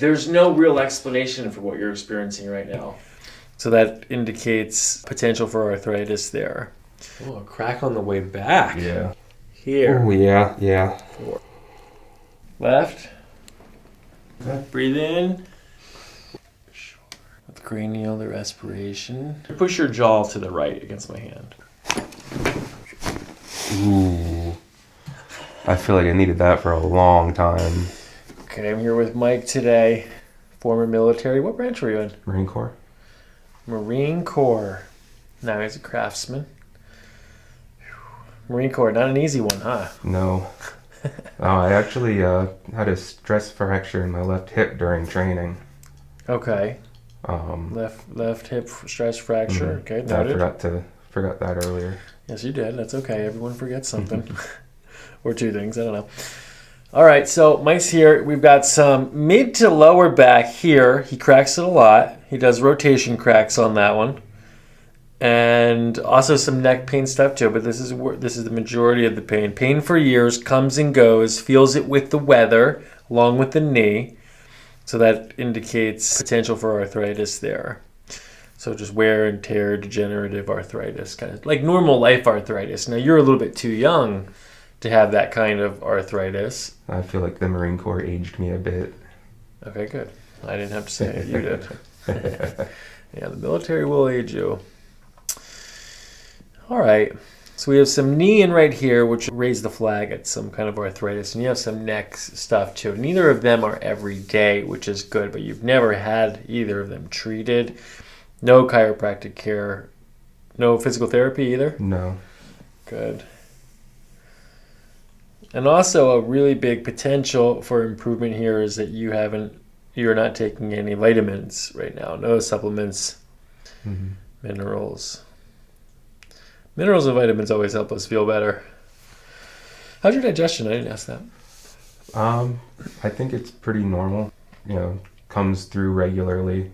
There's no real explanation for what you're experiencing right now. So that indicates potential for arthritis there. Oh, a crack on the way back. Yeah. Here. Oh, yeah. 4. Left. Okay. Breathe in. With cranial, the respiration. Push your jaw to the right against my hand. Ooh. I feel like I needed that for a long time. Okay, I'm here with Mike today. Former military. What branch were you in? Marine Corps. Marine Corps. Now he's a craftsman. Marine Corps, not an easy one, huh? No. I actually had a stress fracture in my left hip during training. Okay. Left hip stress fracture. Mm-hmm. Okay, noted. I forgot that earlier. Yes, you did. That's okay. Everyone forgets something. Or 2 things. I don't know. All right, so Mike's here. We've got some mid to lower back here. He cracks it a lot. He does rotation cracks on that one. And also some neck pain stuff too, but this is the majority of the pain. Pain for years, comes and goes, feels it with the weather, along with the knee. So that indicates potential for arthritis there. So just wear and tear, degenerative arthritis, kind of like normal life arthritis. Now you're a little bit too young to have that kind of arthritis. I feel like the Marine Corps aged me a bit. Okay, good. I didn't have to say it. You did. Yeah, the military will age you. All right. So we have some knee in right here, which raise the flag at some kind of arthritis. And you have some neck stuff too. Neither of them are every day, which is good. But you've never had either of them treated. No chiropractic care. No physical therapy either? No. Good. And also a really big potential for improvement here is that you're not taking any vitamins right now. No supplements, minerals. Minerals and vitamins always help us feel better. How's your digestion? I didn't ask that. I think it's pretty normal. Comes through regularly.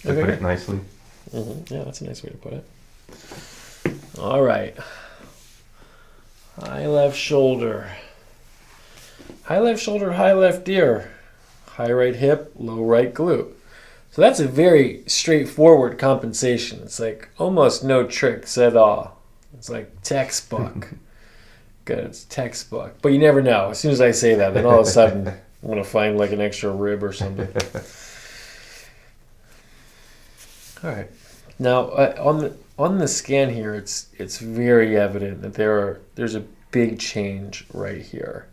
To put it nicely. Mm-hmm. Yeah, that's a nice way to put it. All right. High left shoulder. High left shoulder, high left ear. High right hip, low right glute. So that's a very straightforward compensation. It's like almost no tricks at all. It's like textbook. Good, it's textbook. But you never know. As soon as I say that, then all of a sudden I'm going to find like an extra rib or something. All right. Now, on the scan here, it's very evident that there's a big change right here.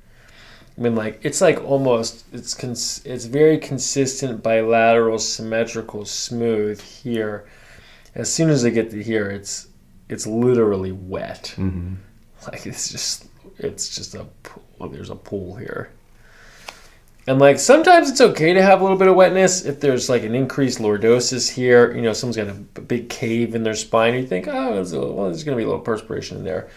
I mean, like it's like almost it's very consistent, bilateral, symmetrical, smooth here. As soon as I get to here, it's literally wet. Mm-hmm. Like it's just a pool. There's a pool here. And like sometimes it's okay to have a little bit of wetness if there's like an increased lordosis here. Someone's got a big cave in their spine. And you think, there's going to be a little perspiration in there.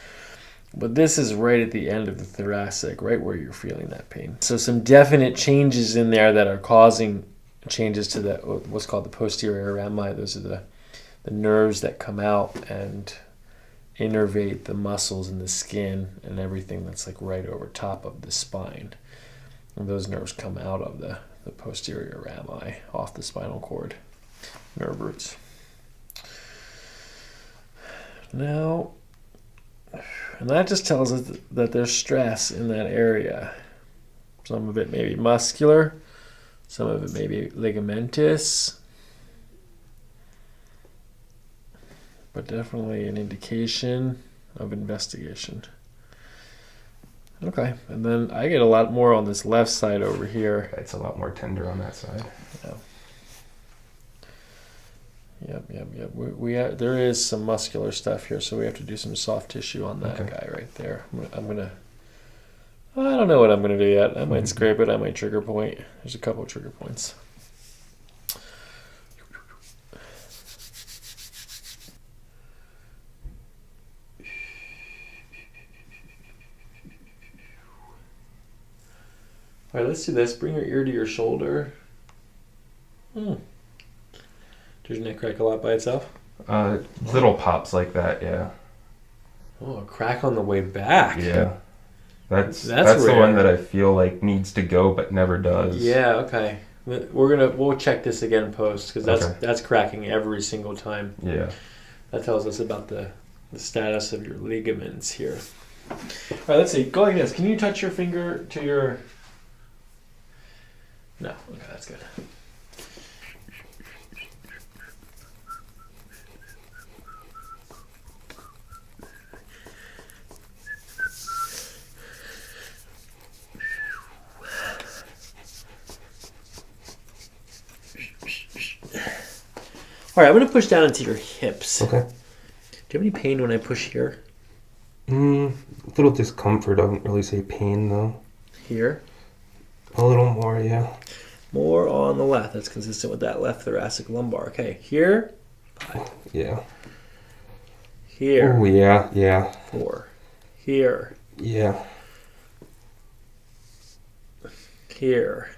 But this is right at the end of the thoracic, right where you're feeling that pain. So some definite changes in there that are causing changes to what's called the posterior rami. Those are the nerves that come out and innervate the muscles and the skin and everything that's like right over top of the spine. And those nerves come out of the posterior rami, off the spinal cord nerve roots. Now, and that just tells us that there's stress in that area. Some of it may be muscular, some of it may be ligamentous, but definitely an indication of investigation. Okay, and then I get a lot more on this left side over here. It's a lot more tender on that side. Yeah. Yep. There is some muscular stuff here, so we have to do some soft tissue on that guy right there. I don't know what I'm gonna do yet. I might scrape it. I might trigger point. There's a couple of trigger points. All right, let's do this. Bring your ear to your shoulder. Does your neck crack a lot by itself? Little pops like that, yeah. Oh, a crack on the way back. Yeah. That's the one that I feel like needs to go but never does. Yeah, okay. We'll check this again post because Okay. that's cracking every single time. Yeah. That tells us about the status of your ligaments here. All right, let's see. Go like this. Can you touch your finger to your... No. Okay, that's good. All right, I'm going to push down into your hips. Okay. Do you have any pain when I push here? A little discomfort. I wouldn't really say pain though. Here? A little more, yeah. More on the left. That's consistent with that left thoracic lumbar. Okay, here. 5. Yeah. Here. Oh, yeah. 4. Here. Yeah. Here.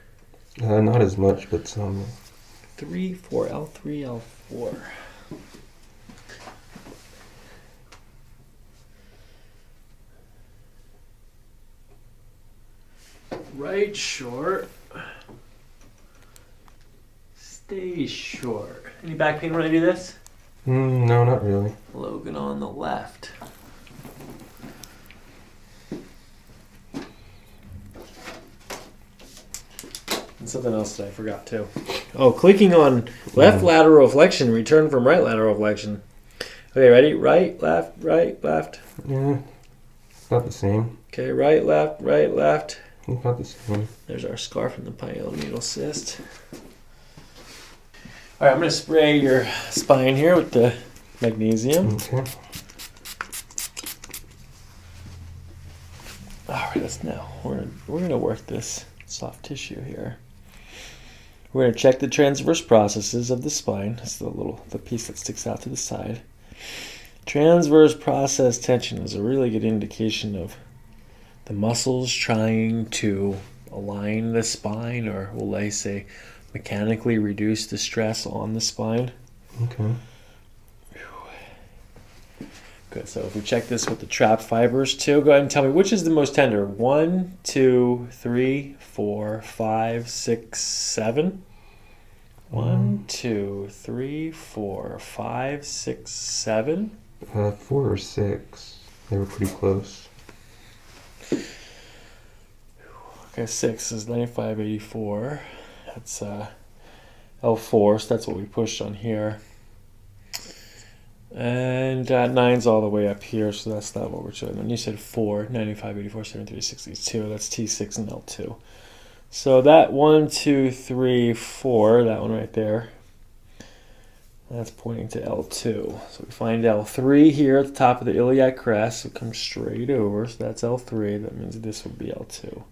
Not as much, but some. 3, 4, L3, L4. Right short. Stay short. Any back pain when I do this? No, not really. Logan on the left. And something else that I forgot too. Oh, clicking on left lateral flexion, return from right lateral flexion. Okay, ready? Right, left, right, left. Yeah. Not the same. Okay, right, left, right, left. Not the same. There's our scar from the pineal cyst. All right, I'm going to spray your spine here with the magnesium. Okay. All right, let's now. We're going to work this soft tissue here. We're going to check the transverse processes of the spine. That's the piece that sticks out to the side. Transverse process tension is a really good indication of the muscles trying to align the spine, or will I say mechanically reduce the stress on the spine. Okay. Good. So if we check this with the trap fibers too, go ahead and tell me which is the most tender. 1, 2, 3, 4, 5, 6, 7. 1, 2, 3, 4, 5, 6, 7. 4 or 6. They were pretty close. Okay, 6 is 9584. That's L4, so that's what we pushed on here. And 9's all the way up here, so that's not what we're showing. And you said 4, 95, 84, 73, 62. That's T6 and L2. So that 1, 2, 3, 4, that one right there, that's pointing to L2. So we find L3 here at the top of the iliac crest. So it comes straight over. So that's L3. That means this would be L2.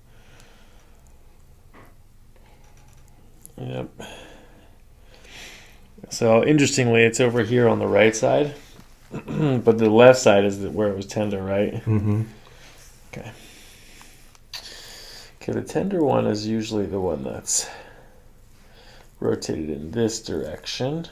Yep. So interestingly, it's over here on the right side, but the left side is where it was tender, right? Mm-hmm. Okay. Okay, the tender one is usually the one that's rotated in this direction.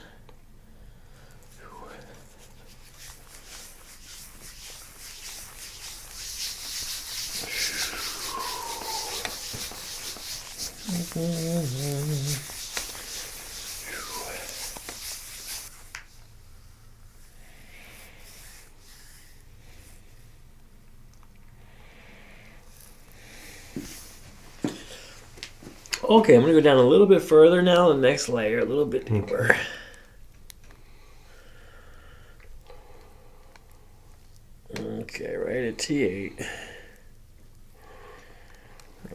Okay, I'm going to go down a little bit further now, the next layer, a little bit deeper. Okay, right at T8.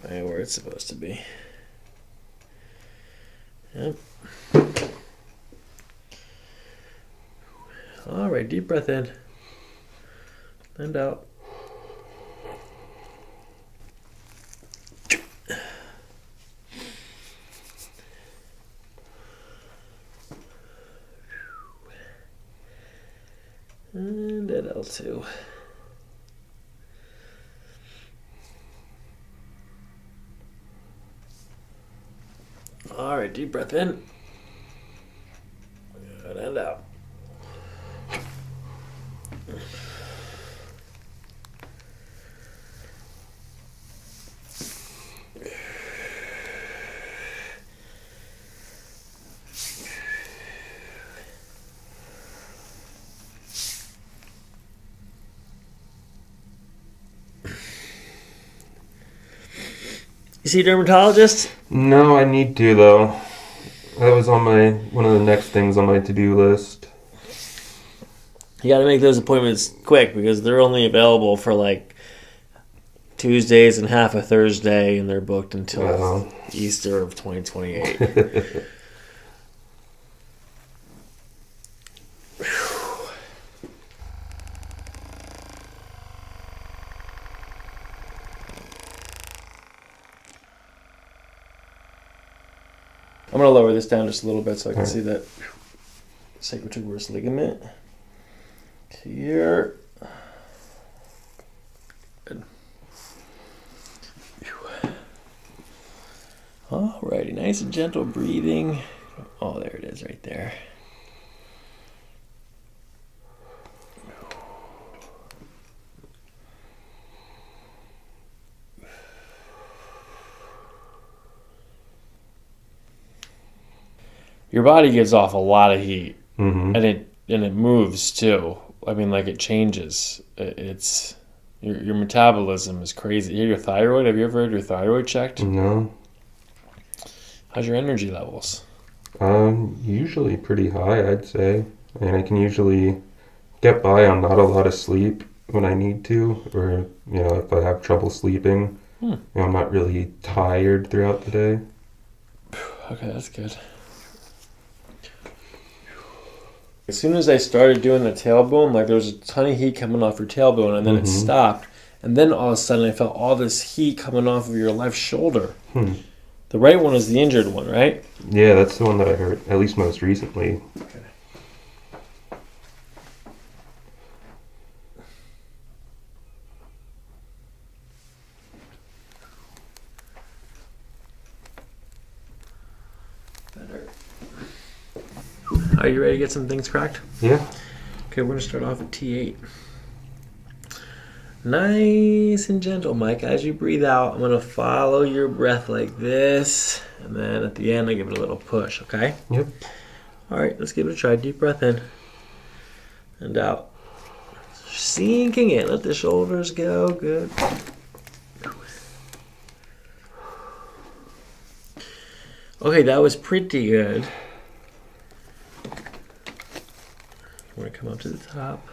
Right where it's supposed to be. Yep. All right, deep breath in and out. And at L2. All right, deep breath in. Good, and out. You see a dermatologist? No, I need to though. That was on one of the next things on my to-do list. You got to make those appointments quick because they're only available for like Tuesdays and half a Thursday, and they're booked until Easter of 2028. I'm going to lower this down just a little bit so I can see that sacral ligament. Here. Good. Alrighty, nice and gentle breathing. Oh, there it is right there. Your body gives off a lot of heat, and it moves too. I mean, like it changes. It's your metabolism is crazy. Your thyroid. Have you ever had your thyroid checked? No. How's your energy levels? Usually pretty high, I'd say. I mean, I can usually get by on not a lot of sleep when I need to, or if I have trouble sleeping. I'm not really tired throughout the day. Okay, that's good. As soon as I started doing the tailbone, like there was a ton of heat coming off your tailbone, and then it stopped. And then all of a sudden I felt all this heat coming off of your left shoulder. The right one is the injured one, right? Yeah, that's the one that I hurt, at least most recently. Okay. Better. Are you ready to get some things cracked? Yeah. Okay, we're going to start off at T8. Nice and gentle, Mike. As you breathe out, I'm going to follow your breath like this. And then at the end, I give it a little push, okay? Yep. All right, let's give it a try. Deep breath in and out. Sinking in. Let the shoulders go. Good. Okay, that was pretty good. We're going to come up to the top.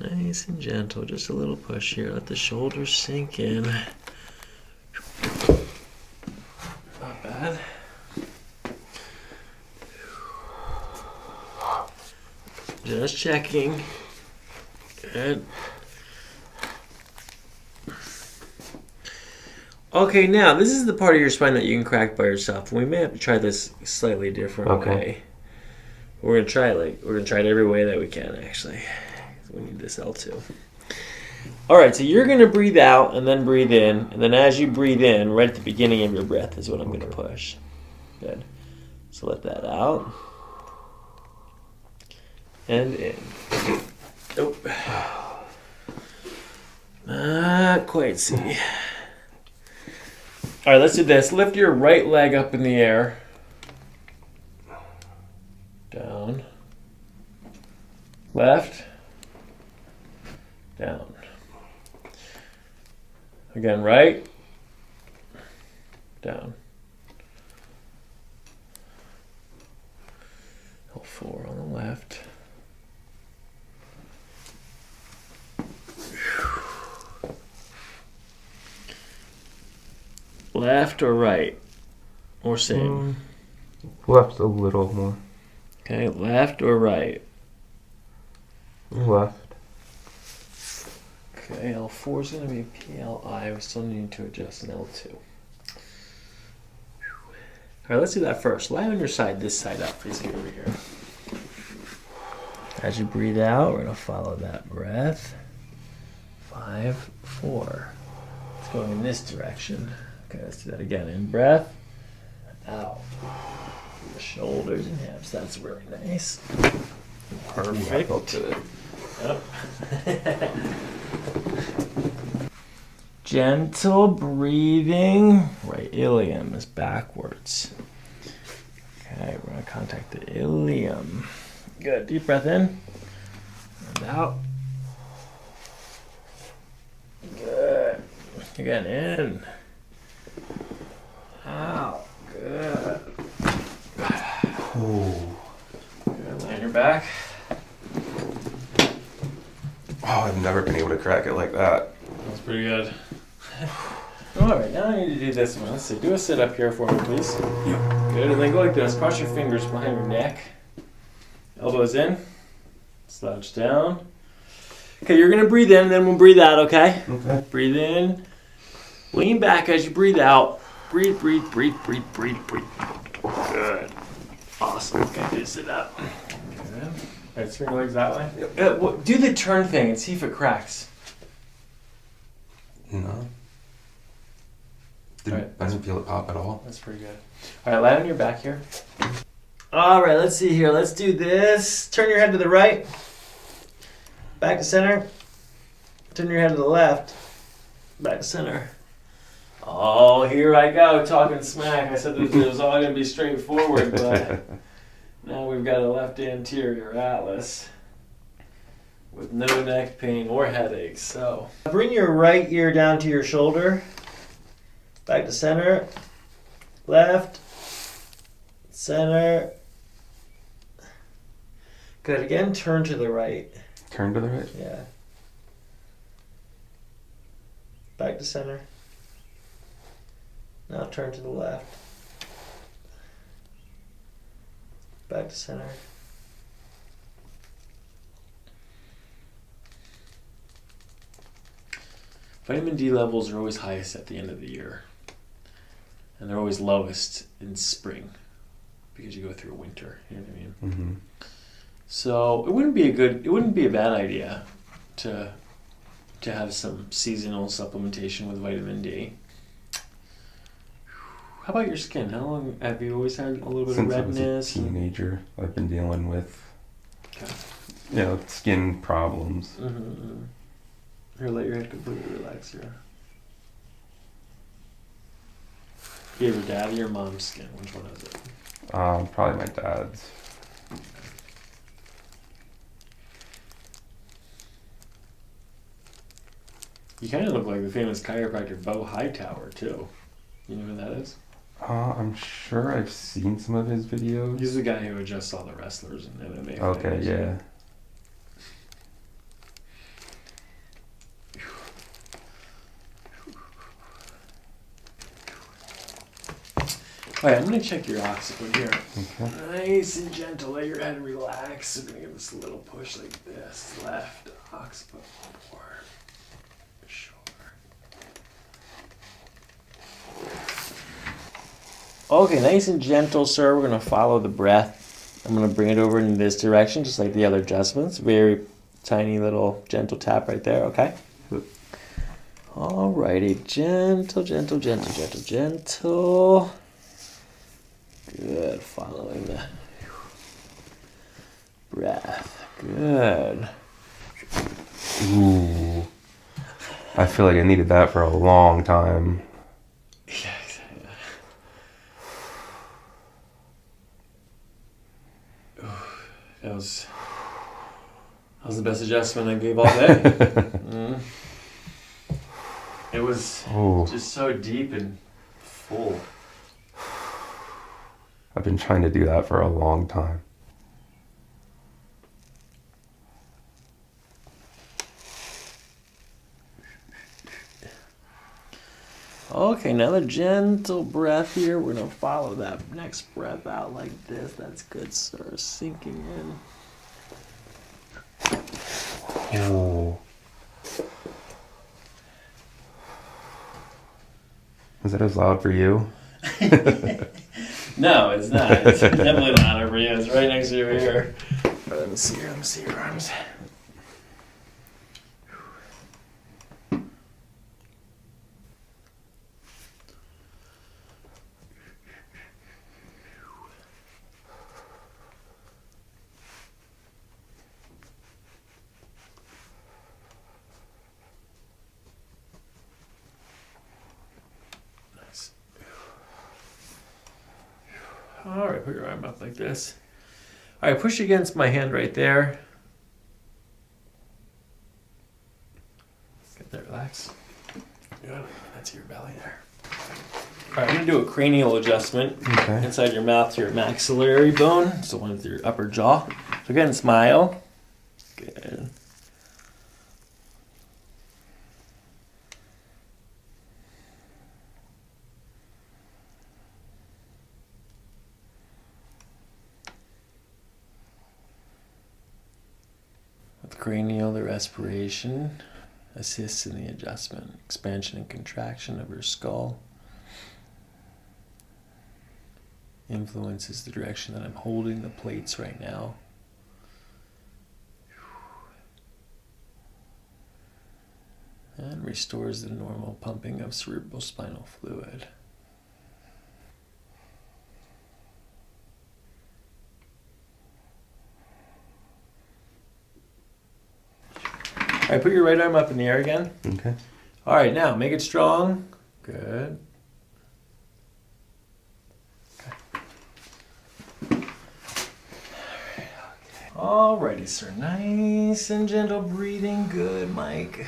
Nice and gentle. Just a little push here. Let the shoulders sink in. Not bad. Just checking. Good. Okay, now this is the part of your spine that you can crack by yourself. We may have to try this slightly different way. We're gonna try it every way that we can actually. We need this L2. All right, so you're gonna breathe out and then breathe in, and then as you breathe in, right at the beginning of your breath is what I'm gonna push. Good. So let that out and in. Nope. Not quite. See. All right, let's do this. Lift your right leg up in the air. Down. Left. Down. Again, right. Down. L4 on the left. Left or right? Or same? Left a little more. Okay, left or right? Left. Okay, L4 is going to be PLI. We still need to adjust an L2. All right, let's do that first. Lie on your side, this side up, facing over here. As you breathe out, we're going to follow that breath. 5, 4. It's going in this direction. Okay, let's do that again. In breath, out. The shoulders and hips. That's really nice. Perfect. Yep. Gentle breathing. Right ilium is backwards. Okay, we're going to contact the ilium. Good. Deep breath in and out. Good. Again, in Wow. Good. Oh. Good. Lay on your back. Oh, I've never been able to crack it like that. That's pretty good. Alright, now I need to do this one. Let's see. Do a sit up here for me, please. Yep. Good. And then go like this. Cross your fingers behind your neck. Elbows in. Slouch down. Okay, you're going to breathe in, and then we'll breathe out, okay? Okay. Breathe in. Lean back as you breathe out. Breathe, breathe, breathe, breathe, breathe, breathe. Good. Awesome. Okay, just sit up. Good. All right, swing your legs that way. Yep. Do the turn thing and see if it cracks. No. Right. I didn't feel it pop at all. That's pretty good. All right, lie on your back here. All right, let's see here. Let's do this. Turn your head to the right. Back to center. Turn your head to the left. Back to center. Oh, here I go, talking smack. I said that it was all going to be straightforward, but now we've got a left anterior atlas with no neck pain or headaches. So bring your right ear down to your shoulder. Back to center. Left. Center. Good. Again, turn to the right. Turn to the right? Yeah. Back to center. Now turn to the left. Back to center. Vitamin D levels are always highest at the end of the year. And they're always lowest in spring because you go through winter, you know what I mean? Mm-hmm. So it wouldn't be a bad idea to have some seasonal supplementation with vitamin D. How about your skin? How long have you always had a little bit Since of redness? I was a teenager, I've been dealing with, Okay. skin problems. Mm-hmm. Here, let your head completely relax here. You have your dad or your mom's skin? Which one is it? Probably my dad's. You kind of look like the famous chiropractor Bo Hightower, too. You know who that is? I'm sure I've seen some of his videos. He's the guy who adjusts all the wrestlers and MMA Okay, fighters. yeah. Alright, I'm going to check your occiput here. Okay. Nice and gentle. Let your head relax. I'm going to give this a little push like this. Left occiput forward. Shoulder. Okay, nice and gentle, sir. We're going to follow the breath. I'm going to bring it over in this direction, just like the other adjustments. Very tiny little gentle tap right there, okay? Alrighty, gentle, gentle, gentle, gentle, gentle. Good, following the breath. Good. Ooh. I feel like I needed that for a long time. Yeah. That was the best adjustment I gave all day. It was just so deep and full. I've been trying to do that for a long time. Okay, another gentle breath here. We're going to follow that next breath out like this. That's good, sir. Sinking in. Ooh. Is that as loud for you? No, it's not. It's definitely not over you. It's right next to your ear. Let me see here. Let me see your arms. Nice. All right, put your arm up like this. All right, push against my hand right there. Get there, relax. Good. That's your belly there. All right, I'm going to do a cranial adjustment inside your mouth to your maxillary bone, so one with your upper jaw. So again, smile. Good. With cranial, the respiration assists in the adjustment, expansion and contraction of your skull. Influences the direction that I'm holding the plates right now. And restores the normal pumping of cerebral spinal fluid. All right, put your right arm up in the air again. Okay. All right, now make it strong. Good. Alrighty, sir. Nice and gentle breathing. Good, Mike.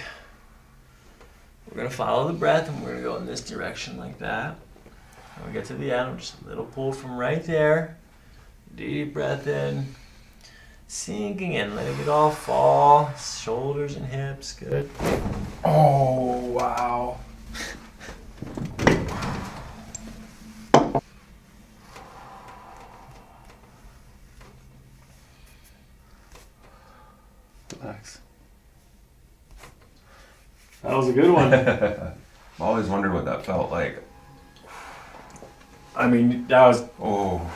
We're going to follow the breath and we're going to go in this direction like that. When we get to the end, just a little pull from right there. Deep breath in. Sinking in, letting it all fall. Shoulders and hips. Good. Oh, wow. Relax. That was a good one. I've always wondered what that felt like. I mean, that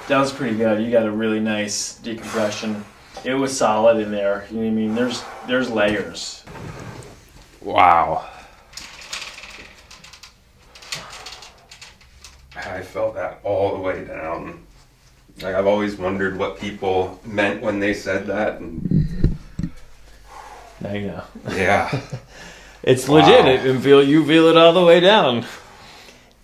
was pretty good. You got a really nice decompression. It was solid in there. You know what I mean? There's layers. Wow. I felt that all the way down. Like, I've always wondered what people meant when they said that. And Now you know. yeah. It's Wow. legit. You feel it all the way down.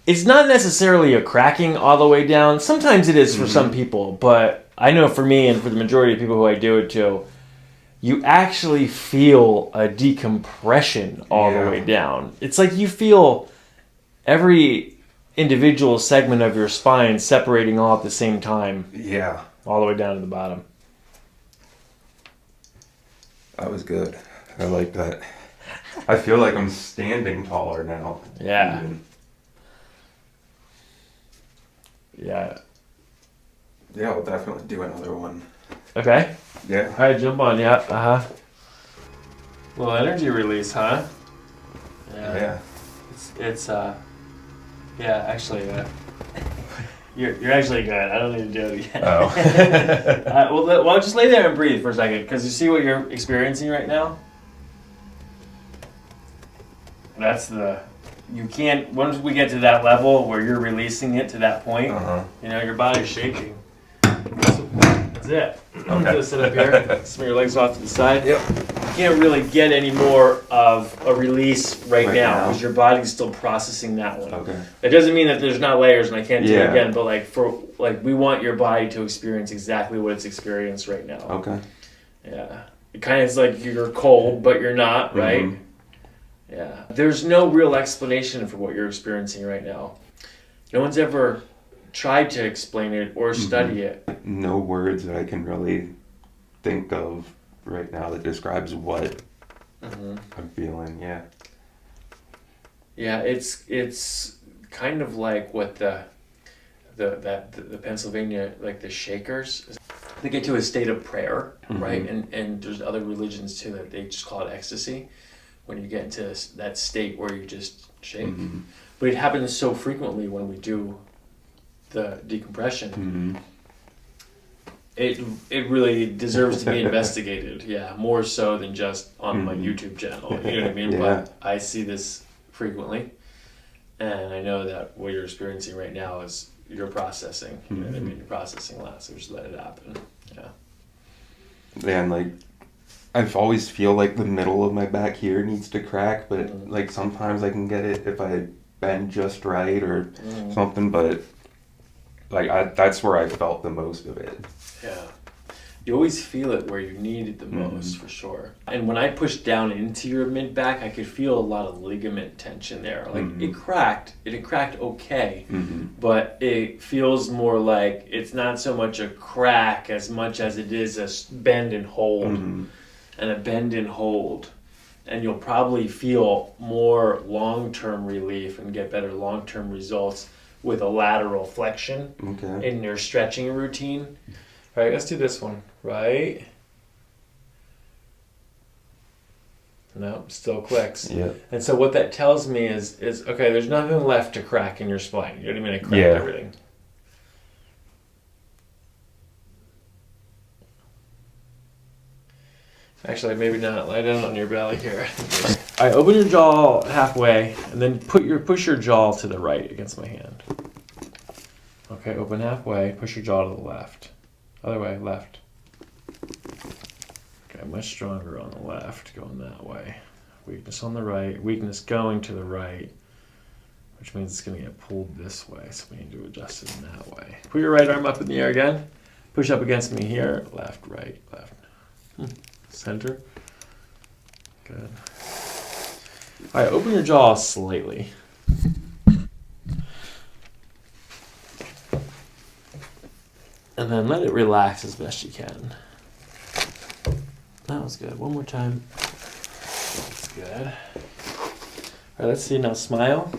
It's not necessarily a cracking all the way down. Sometimes it is for some people, but I know for me and for the majority of people who I do it to, you actually feel a decompression all the way down. It's like you feel every individual segment of your spine separating all at the same time. Yeah. All the way down to the bottom. That was good. I like that. I feel like I'm standing taller now. Yeah. Even. Yeah. Yeah, I'll definitely do another one. Okay. Yeah. All right, jump on. Yeah. Uh-huh. Little energy release, huh? Yeah. Yeah, actually, you're actually good. I don't need to do it again. Oh. Well, just lay there and breathe for a second, because you see what you're experiencing right now? You can't, once we get to that level where you're releasing it to that point, your body's shaking. That's it. I'm going to sit up here, swing your legs off to the side. Yep. You can't really get any more of a release right now because your body's still processing that one. Okay. It doesn't mean that there's not layers, and I can't do it again, but we want your body to experience exactly what it's experienced right now. Okay. Yeah. It kind of is like you're cold, but you're not, right? Mm-hmm. Yeah. There's no real explanation for what you're experiencing right now. No one's ever tried to explain it or study it. No words that I can really think of right now that describes what I'm feeling. Yeah. Yeah, it's kind of like what the Pennsylvania, like the Shakers, they get to a state of prayer, right? And there's other religions too that they just call it ecstasy. When you get into that state where you just shake. But it happens so frequently when we do the decompression. It really deserves to be investigated. Yeah, more so than just on my YouTube channel. You know what I mean? But I see this frequently. And I know that what you're experiencing right now is you're processing. You know what I mean? You're processing a lot, so just let it happen. Yeah. Yeah, and I always feel like the middle of my back here needs to crack, but sometimes I can get it if I bend just right or something, but that's where I felt the most of it. Yeah. You always feel it where you need it the most, for sure. And when I pushed down into your mid back, I could feel a lot of ligament tension there. Like it cracked. It had cracked okay, but it feels more like it's not so much a crack as much as it is a bend and hold, and a bend and hold. And you'll probably feel more long-term relief and get better long-term results with a lateral flexion in your stretching routine. All right, let's do this one. Right. No, still clicks. Yeah. And so what that tells me is okay, there's nothing left to crack in your spine. You know what I mean? I cracked everything. Actually, maybe not. Lie down on your belly here. All right, open your jaw halfway, and then push your jaw to the right against my hand. Okay, open halfway. Push your jaw to the left. Other way, left. Okay, much stronger on the left, going that way. Weakness on the right, weakness going to the right, which means it's going to get pulled this way, so we need to adjust it in that way. Put your right arm up in the air again. Push up against me here. Left, right, left. Center. Good. All right, open your jaw slightly. And then let it relax as best you can. That was good. One more time. That's good. All right, let's see now. Smile.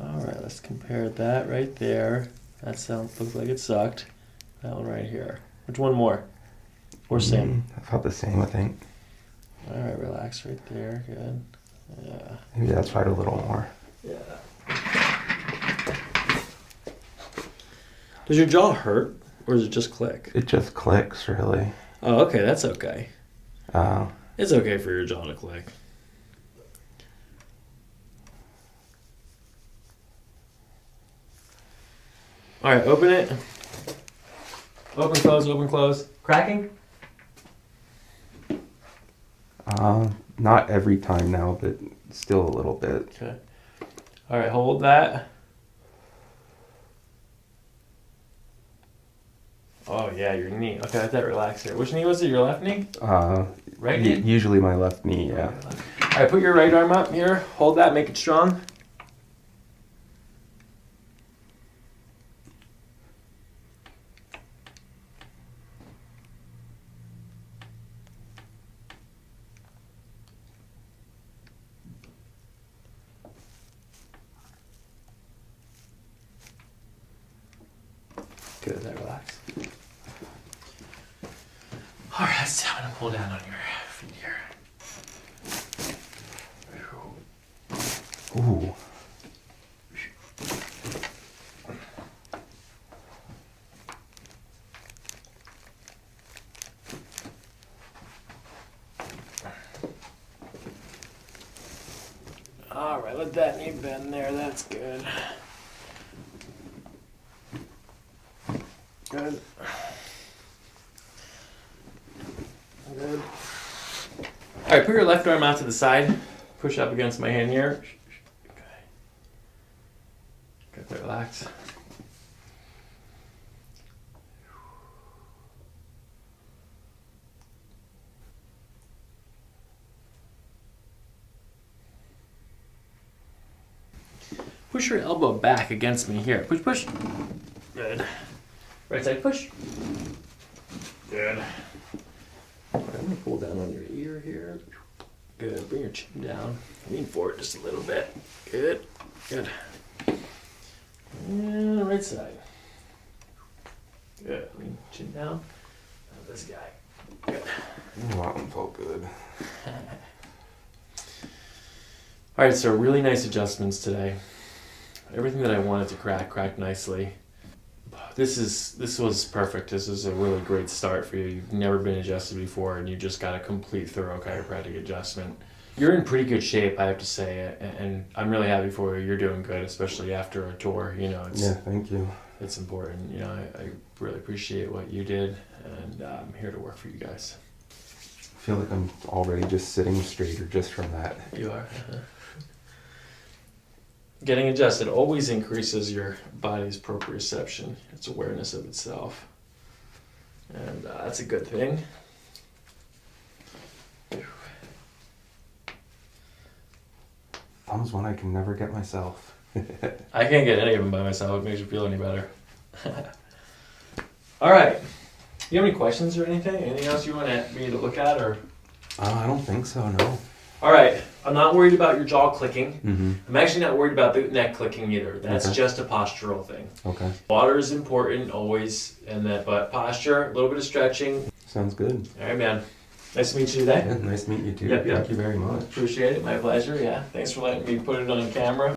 All right, let's compare that right there. That looks like it sucked. That one right here. Which one more? Or same? I felt the same, I think. All right, relax right there. Good. Yeah. Maybe that's right a little more. Yeah. Does your jaw hurt, or does it just click? It just clicks, really. Oh, okay, that's okay. It's okay for your jaw to click. All right, open it. Open, close, open, close. Cracking? Not every time now, but still a little bit. Okay. All right, hold that. Oh, yeah, your knee. Okay, let that relax here. Which knee was it? Your left knee? Right knee? Usually my left knee, yeah. All right, put your right arm up here. Hold that, make it strong. Good, that relax. All right, so I'm gonna pull down on your feet here. Ooh. All right, let that knee bend there. That's good. Good. Good. All right, put your left arm out to the side. Push up against my hand here. Okay. Good, there, relax. Push your elbow back against me here. Push, push. Good. Right side, push. Good. All right, I'm gonna pull down on your ear here. Good. Bring your chin down. Lean forward just a little bit. Good. Good. And right side. Good. Lean chin down. Now this guy. Good. Ooh, that one felt good. All right, so really nice adjustments today. Everything that I wanted to cracked nicely. This was perfect. This is a really great start for you. You've never been adjusted before, and you just got a complete, thorough chiropractic adjustment. You're in pretty good shape, I have to say, and I'm really happy for you. You're doing good, especially after a tour. You know, Yeah, thank you. it's important. You know, I really appreciate what you did, and I'm here to work for you guys. I feel like I'm already just sitting straighter just from that. You are. Getting adjusted always increases your body's proprioception, its awareness of itself. that's a good thing. Thumb's one I can never get myself. I can't get any of them by myself. It makes you feel any better. All right. You have any questions or anything? Anything else you want me to look at, or? I don't think so, no. All right. I'm not worried about your jaw clicking. Mm-hmm. I'm actually not worried about the neck clicking either. That's Okay. just a postural thing. Okay. Water is important always, but posture, a little bit of stretching. Sounds good. All right, man. Nice to meet you today. Yeah, nice to meet you too. Yep, yep. Thank you very much. Appreciate it. My pleasure. Yeah. Thanks for letting me put it on camera.